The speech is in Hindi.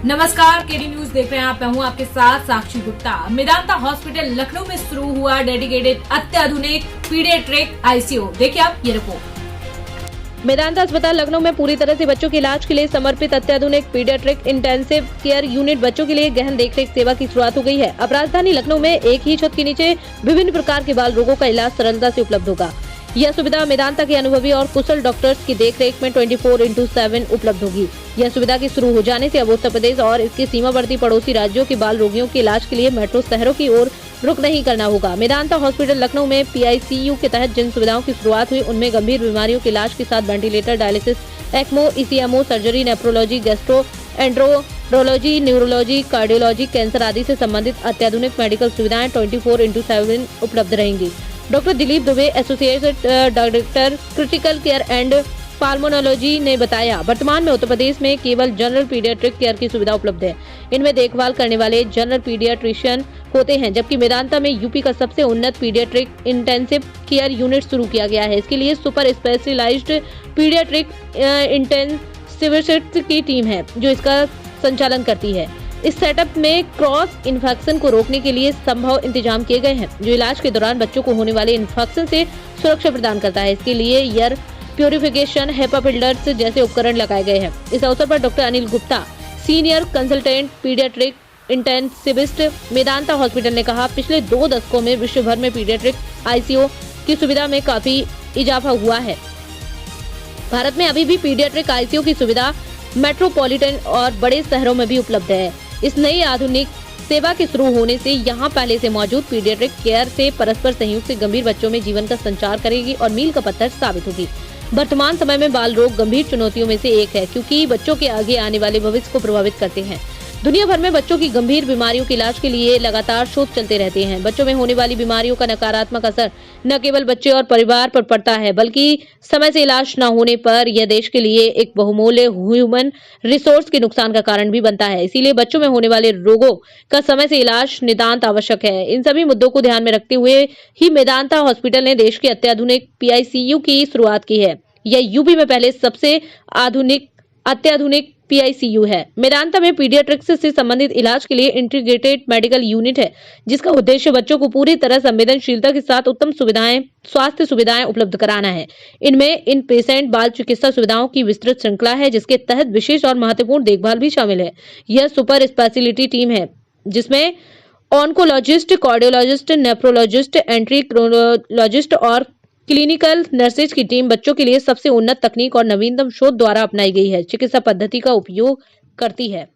नमस्कार, केडी न्यूज देख रहे हैं आप। मैं हूं आपके साथ साक्षी गुप्ता। मेदांता हॉस्पिटल लखनऊ में शुरू हुआ डेडिकेटेड अत्याधुनिक पीडियाट्रिक आईसीयू। देखिए आप ये रिपोर्ट। मेदांता अस्पताल लखनऊ में पूरी तरह से बच्चों के इलाज के लिए समर्पित अत्याधुनिक पीडियाट्रिक इंटेंसिव केयर यूनिट बच्चों के लिए गहन देखरेख सेवा की शुरुआत हो गई है। अब राजधानी लखनऊ में एक ही छत के नीचे विभिन्न प्रकार के बाल रोगों का इलाज सरलता से उपलब्ध होगा। यह सुविधा मेदांता के अनुभवी और कुशल डॉक्टर्स की देखरेख में 24/7 उपलब्ध होगी। यह सुविधा के शुरू हो जाने से अब उत्तर प्रदेश और इसके सीमावर्ती पड़ोसी राज्यों के बाल रोगियों के इलाज के लिए मेट्रो शहरों की ओर रुख नहीं करना होगा। मेदांता हॉस्पिटल लखनऊ में पीआईसीयू के तहत जिन सुविधाओं की शुरुआत हुई उनमें गंभीर बीमारियों के इलाज के साथ ventilator, dialysis, ECMO, ECMO, surgery, nephrology, gastroenterology, neurology, cardiology, cancer आदि से संबंधित अत्याधुनिक मेडिकल सुविधाएं 24/7 उपलब्ध रहेंगी। Doctor Dilip Dubey, associate director critical care and pulmonology ने बताया, वर्तमान में उत्तर प्रदेश में केवल जनरल पीडियाट्रिक केयर की सुविधा उपलब्ध है। इनमें देखभाल करने वाले जनरल पीडियाट्रिशियन होते हैं, जबकि मेदांता में यूपी का सबसे उन्नत पीडियाट्रिक इंटेंसिव केयर यूनिट शुरू किया गया है। इसके लिए सुपर स्पेशलाइज्ड पीडियाट्रिक इंटेंसिविस्ट की टीम है जो इसका संचालन करती है। इस सेटअप में क्रॉस इन्फेक्शन को रोकने के लिए संभव इंतजाम किए गए हैं, जो इलाज के दौरान बच्चों को होने वाले इन्फेक्शन से सुरक्षा प्रदान करता है। इसके लिए एयर प्यूरिफिकेशन, हेपा फिल्टर्स जैसे उपकरण लगाए गए हैं। इस अवसर पर doctor Anil Gupta, senior consultant paediatric intensivist, Medanta hospital ने कहा, पिछले 2 दशकों में विश्व भर में पीडियाट्रिक आईसीयू की सुविधा में काफी इजाफा हुआ है। भारत में अभी भी पीडियाट्रिक आईसीयू की सुविधा मेट्रोपॉलिटन और बड़े शहरों में भी उपलब्ध है। इस नई आधुनिक सेवा के शुरू होने से यहाँ पहले से मौजूद पीडियाट्रिक केयर से परस्पर सहयोग से गंभीर बच्चों में जीवन का संचार करेगी और मील का पत्थर साबित होगी। वर्तमान समय में बाल रोग गंभीर चुनौतियों में से एक है, क्योंकि बच्चों के आगे आने वाले भविष्य को प्रभावित करते हैं। दुनिया भर में बच्चों की गंभीर बीमारियों के इलाज के लिए लगातार शोध चलते रहते हैं। बच्चों में होने वाली बीमारियों का नकारात्मक असर न केवल बच्चे और परिवार पर पड़ता है, बल्कि समय से इलाज न होने पर यह देश के लिए एक बहुमूल्य ह्यूमन रिसोर्स के नुकसान का कारण भी बनता है। इसीलिए बच्चों में होने वाले रोगों का समय से इलाज नितांत आवश्यक है। इन सभी मुद्दों को ध्यान में रखते हुए ही मेदांता हॉस्पिटल ने देश के अत्याधुनिक पीआईसीयू की शुरुआत की है। यह यूपी में पहले सबसे अत्याधुनिक पीआईसीयू है। मेदांता में पीडियाट्रिक्स से संबंधित इलाज के लिए इंटीग्रेटेड मेडिकल यूनिट है, जिसका उद्देश्य बच्चों को पूरी तरह संवेदनशीलता के साथ उत्तम स्वास्थ्य सुविधाएं उपलब्ध कराना है। इनमें इन पेशेंट बाल चिकित्सा सुविधाओं की विस्तृत श्रृंखला है, जिसके तहत विशेष और महत्वपूर्ण देखभाल भी शामिल है। यह सुपर स्पेशलिटी टीम है, जिसमें ऑन्कोलॉजिस्ट, कार्डियोलॉजिस्ट, नेफ्रोलॉजिस्ट, एंट्रीक्रोलॉजिस्ट और क्लिनिकल नर्सेज की टीम बच्चों के लिए सबसे उन्नत तकनीक और नवीनतम शोध द्वारा अपनाई गई है चिकित्सा पद्धति का उपयोग करती है।